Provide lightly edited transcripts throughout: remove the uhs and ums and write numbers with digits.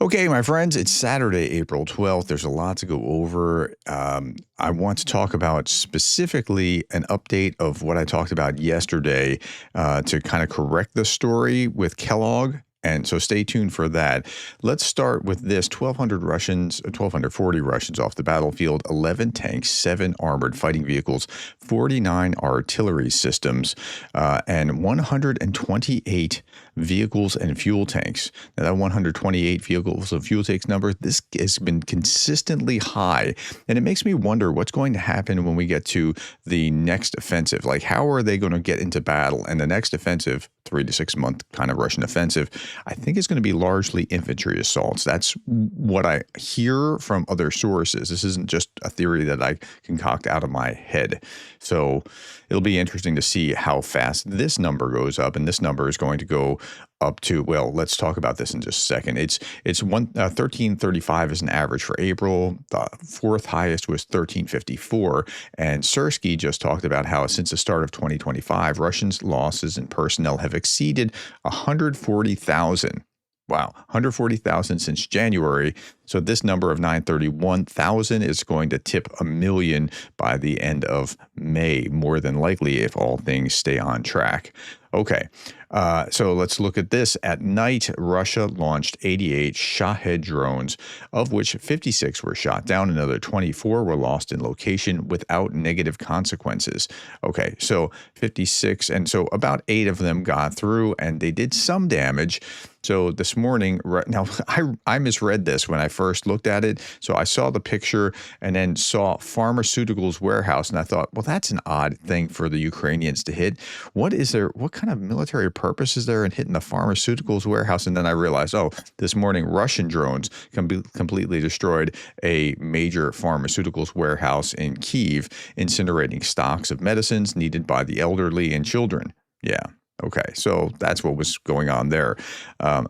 Okay, my friends, it's Saturday, April 12th. There's a lot to go over. I want to talk about specifically an update of what I talked about yesterday to kind of correct the story with Kellogg. And so stay tuned for that. Let's start with this 1,240 Russians off the battlefield, 11 tanks, 7 armored fighting vehicles, 49 artillery systems, and 128 vehicles and fuel tanks. Now, that 128 vehicles and fuel tanks number, this has been consistently high. And it makes me wonder what's going to happen when we get to the next offensive. Like, how are they going to get into battle? And the next offensive, 3 to 6 month kind of Russian offensive, I think is going to be largely infantry assaults. That's what I hear from other sources. This isn't just a theory that I concoct out of my head. So it'll be interesting to see how fast this number goes up. And this number is going to go up to, well, let's talk about this in just a second. It's 1335 is an average for April. The fourth highest was 1354. And Sersky just talked about how since the start of 2025, Russians' losses in personnel have exceeded 140,000. Wow, 140,000 since January. So this number of 931,000 is going to tip 1 million by the end of May, more than likely if all things stay on track. Okay, so let's look at this. At night, Russia launched 88 Shahed drones, of which 56 were shot down. Another 24 were lost in location without negative consequences. Okay, so 56, and so about 8 of them got through, and they did some damage. So this morning, now I misread this when I first looked at it. So I saw the picture and then saw pharmaceuticals warehouse, and I thought, well, that's an odd thing for the Ukrainians to hit. What kind of military purpose is there in hitting the pharmaceuticals warehouse? And then I realized, oh, this morning Russian drones completely destroyed a major pharmaceuticals warehouse in Kyiv, incinerating stocks of medicines needed by the elderly and children. Yeah. Okay, so that's what was going on there.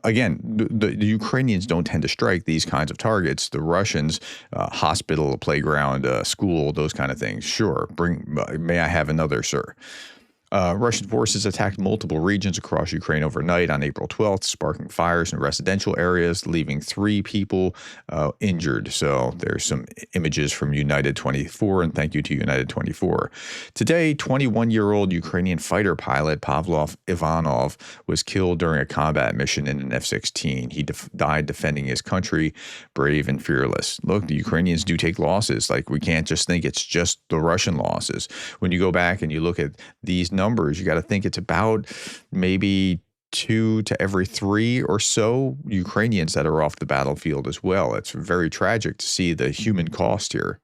Again, the Ukrainians don't tend to strike these kinds of targets. The Russians, hospital, playground, school, those kind of things. Sure, may I have another, sir? Russian forces attacked multiple regions across Ukraine overnight on April 12th, sparking fires in residential areas, leaving 3 people injured. So there's some images from United 24, and thank you to United 24. Today, 21-year-old Ukrainian fighter pilot Pavlov Ivanov was killed during a combat mission in an F-16. He died defending his country, brave and fearless. Look, the Ukrainians do take losses. Like, we can't just think it's just the Russian losses. When you go back and you look at these numbers, you got to think it's about maybe 2 to every 3 or so Ukrainians that are off the battlefield as well. It's very tragic to see the human cost here.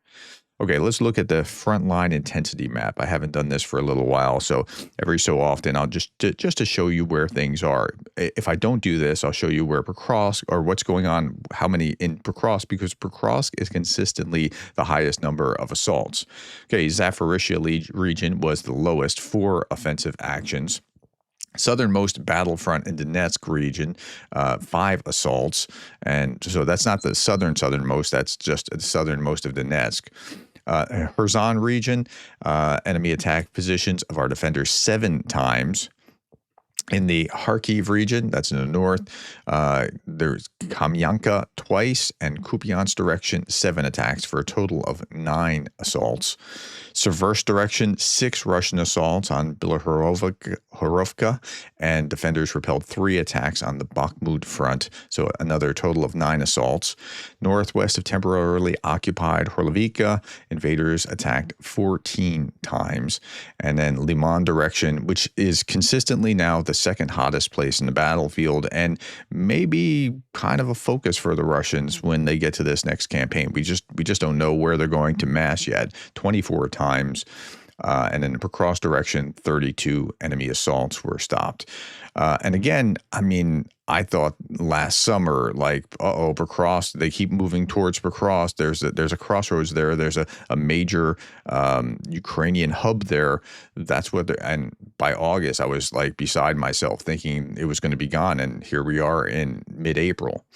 Okay, let's look at the frontline intensity map. I haven't done this for a little while, so every so often I'll just to show you where things are. If I don't do this, I'll show you where Pokrovsk, or what's going on, how many in Pokrovsk, because Pokrovsk is consistently the highest number of assaults. Okay, Zaporizhzhia region was the lowest, 4 offensive actions. Southernmost battlefront in Donetsk region, 5 assaults. And so that's not the southernmost, that's just the southernmost of Donetsk. Kherson region, enemy attack positions of our defenders 7 times. In the Kharkiv region, that's in the north, there's Kamyanka twice, and Kupiansk direction, 7 attacks for a total of 9 assaults. Seversk direction, 6 Russian assaults on Bilohorivka, and defenders repelled 3 attacks on the Bakhmut front, so another total of 9 assaults. Northwest of temporarily occupied Horlovivka, invaders attacked 14 times. And then Liman direction, which is consistently now the second hottest place in the battlefield, and maybe kind of a focus for the Russians when they get to this next campaign. We just don't know where they're going to mass yet. 24 times. And in the Pokrovsk direction, 32 enemy assaults were stopped. And again, I mean, I thought last summer, like, Pokrovsk, they keep moving towards Pokrovsk. There's a crossroads there. There's a major Ukrainian hub there. That's what, and by August, I was like beside myself thinking it was going to be gone. And here we are in mid-April.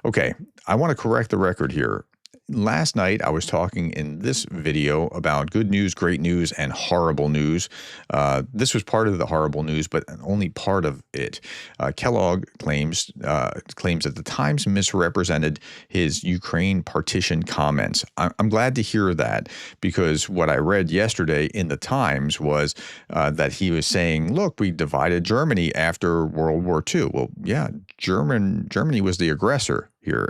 Okay, I want to correct the record here. last night I was talking in this video about good news, great news, and horrible news. This was part of the horrible news, but only part of it. Kellogg claims that the Times misrepresented his Ukraine partition comments. I'm glad to hear that, because what I read yesterday in the Times was that he was saying, look, we divided Germany after World War II. Well, yeah, Germany was the aggressor here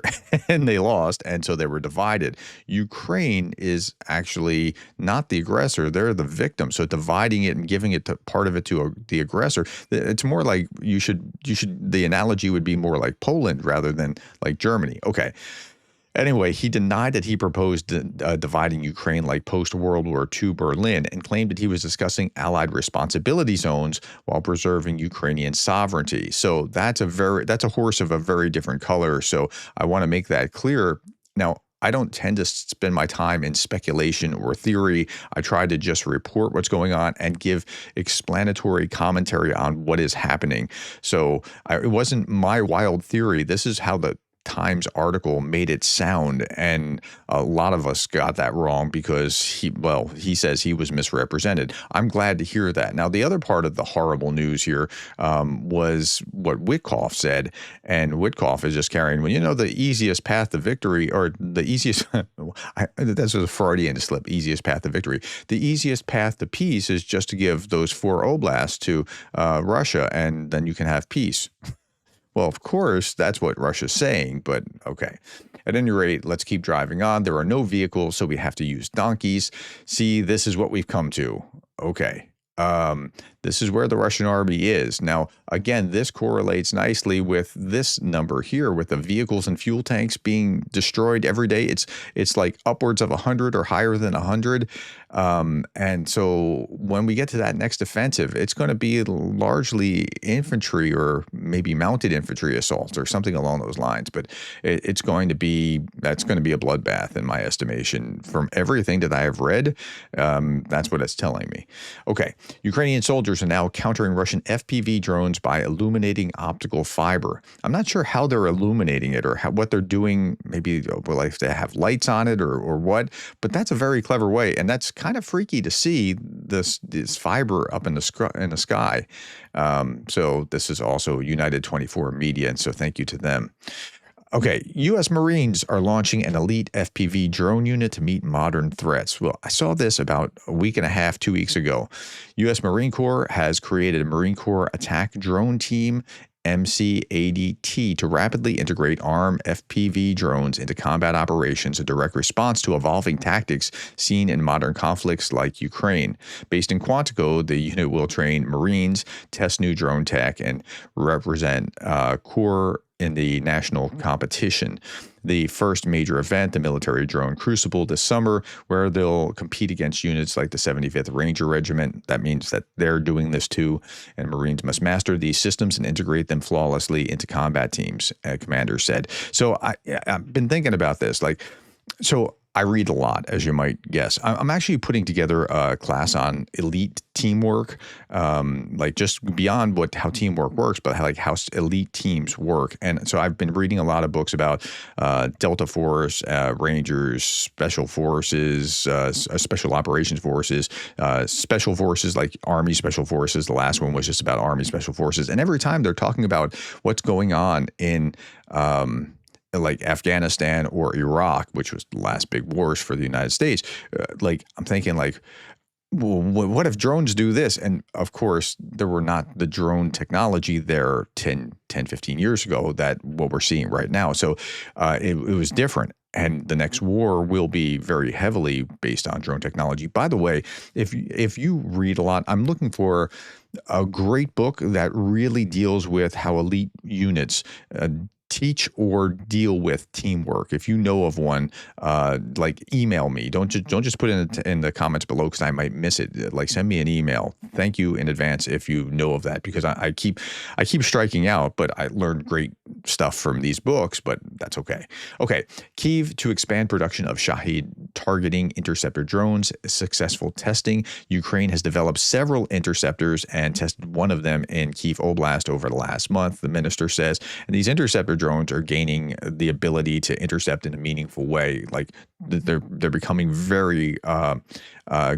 and they lost, and so they were divided. Ukraine is actually not the aggressor, they're the victim. So dividing it and giving it to part of it to the aggressor, it's more like the analogy would be more like Poland rather than like Germany. Okay. Anyway, he denied that he proposed dividing Ukraine like post-World War II Berlin, and claimed that he was discussing Allied responsibility zones while preserving Ukrainian sovereignty. So that's a horse of a very different color. So I want to make that clear. Now, I don't tend to spend my time in speculation or theory. I try to just report what's going on and give explanatory commentary on what is happening. So it wasn't my wild theory. This is how the Times article made it sound, and a lot of us got that wrong because he says he was misrepresented. I'm glad to hear that. Now, the other part of the horrible news here was what Witkoff said, and Witkoff is just carrying, the easiest path to victory, or the easiest, that's a Freudian slip, easiest path to victory. The easiest path to peace is just to give those 4 oblasts to Russia, and then you can have peace. Well, of course, that's what Russia's saying, but okay. At any rate, let's keep driving on. There are no vehicles, so we have to use donkeys. See, this is what we've come to. Okay. This is where the Russian army is. Now, again, this correlates nicely with this number here, with the vehicles and fuel tanks being destroyed every day. It's like upwards of 100 or higher than 100. And so when we get to that next offensive, it's going to be largely infantry or maybe mounted infantry assaults or something along those lines. But that's going to be a bloodbath in my estimation. From everything that I have read, that's what it's telling me. Okay, Ukrainian soldiers are now countering Russian FPV drones by illuminating optical fiber. I'm not sure how they're illuminating it or what they're doing. Maybe like they have lights on it or what, but that's a very clever way. And that's kind of freaky to see this fiber up in the sky. So this is also United 24 Media, and so thank you to them. Okay, U.S. Marines are launching an elite FPV drone unit to meet modern threats. Well, I saw this about a week and a half, 2 weeks ago. U.S. Marine Corps has created a Marine Corps Attack Drone Team, MCADT, to rapidly integrate armed FPV drones into combat operations, a direct response to evolving tactics seen in modern conflicts like Ukraine. Based in Quantico, the unit will train Marines, test new drone tech, and represent Corps in the national competition. The first major event, the Military Drone Crucible this summer, where they'll compete against units like the 75th Ranger Regiment. That means that they're doing this too, and Marines must master these systems and integrate them flawlessly into combat teams, commander said. So I've been thinking about this. So I read a lot, as you might guess. I'm actually putting together a class on elite teamwork, like just beyond how teamwork works, but how elite teams work. And so I've been reading a lot of books about Delta Force, Rangers, Special Forces, Special Operations Forces, Special Forces like Army Special Forces. The last one was just about Army Special Forces. And every time they're talking about what's going on in like Afghanistan or Iraq, which was the last big wars for the United States, I'm thinking well, what if drones do this? And of course, there were not the drone technology there 10, 15 years ago that what we're seeing right now. So it was different. And the next war will be very heavily based on drone technology. By the way, if you read a lot, I'm looking for a great book that really deals with how elite units teach or deal with teamwork. If you know of one, email me. Don't just put it in the comments below because I might miss it. Send me an email. Thank you in advance if you know of that, because I keep striking out, but I learned great stuff from these books, but that's okay. Okay, Kyiv to expand production of Shahed targeting interceptor drones. Successful testing. Ukraine has developed several interceptors and tested one of them in Kyiv Oblast over the last month, the minister says. And these interceptor drones are gaining the ability to intercept in a meaningful way. Like they're becoming very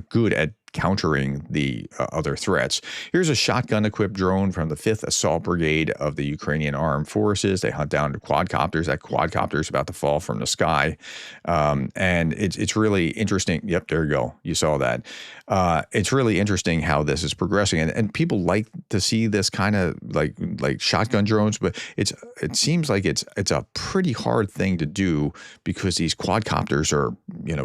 good at countering the other threats. Here's a shotgun-equipped drone from the 5th Assault Brigade of the Ukrainian Armed Forces. They hunt down quadcopters. That quadcopter is about to fall from the sky, and it's really interesting. Yep, there you go. You saw that. It's really interesting how this is progressing, and people like to see this kind of like shotgun drones, but it seems like it's a pretty hard thing to do because these quadcopters are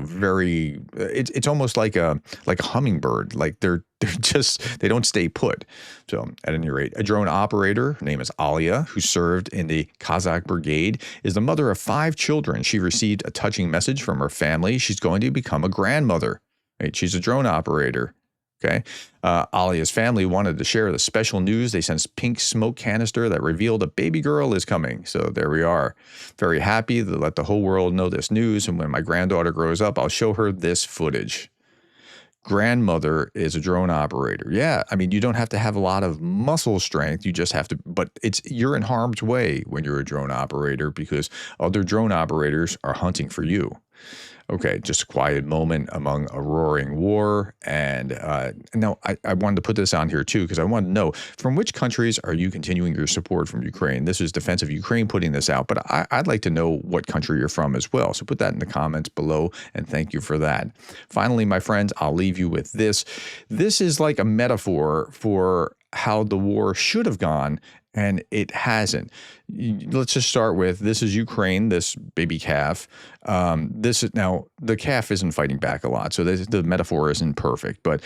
very. It's almost like a hummingbird. Like they're just, they don't stay put. So at any rate, a drone operator, her name is Alia, who served in the Kazakh brigade, is the mother of 5 children. She received a touching message from her family. She's going to become a grandmother. Right? She's a drone operator. Okay. Alia's family wanted to share the special news. They sent a pink smoke canister that revealed a baby girl is coming. So there we are. Very happy to let the whole world know this news. And when my granddaughter grows up, I'll show her this footage. Grandmother is a drone operator. Yeah, I mean, you don't have to have a lot of muscle strength. You just have to, but you're in harm's way when you're a drone operator because other drone operators are hunting for you. Okay, just a quiet moment among a roaring war. And now I wanted to put this on here too, because I wanted to know, from which countries are you continuing your support from Ukraine? This is Defense of Ukraine putting this out, but I'd like to know what country you're from as well. So put that in the comments below, and thank you for that. Finally, my friends, I'll leave you with this. This is like a metaphor for how the war should have gone, and it hasn't. Let's just start with, this is Ukraine, this baby calf. This is, now the calf isn't fighting back a lot, so the metaphor isn't perfect, but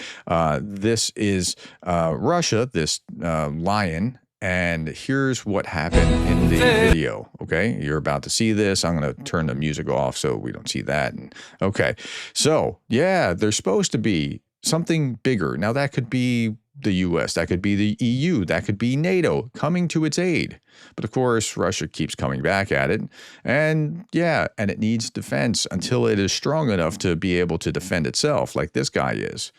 this is Russia, this lion. And here's what happened in the video. Okay, you're about to see this. I'm going to turn the music off so we don't see that. And okay, so yeah, there's supposed to be something bigger. Now that could be the U.S., that could be the EU, that could be NATO coming to its aid. But of course, Russia keeps coming back at it. And yeah, and it needs defense until it is strong enough to be able to defend itself like this guy is.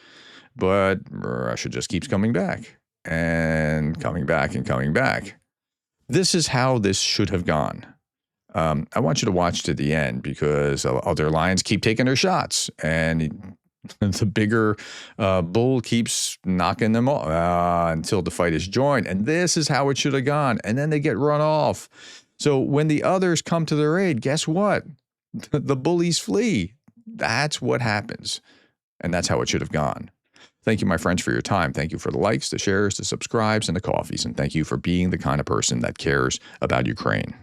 But Russia just keeps coming back and coming back and coming back. This is how this should have gone. I want you to watch to the end because other lions keep taking their shots, and the bigger bull keeps knocking them off until the fight is joined. And this is how it should have gone. And then they get run off. So when the others come to their aid, guess what? The bullies flee. That's what happens. And that's how it should have gone. Thank you, my friends, for your time. Thank you for the likes, the shares, the subscribes, and the coffees. And thank you for being the kind of person that cares about Ukraine.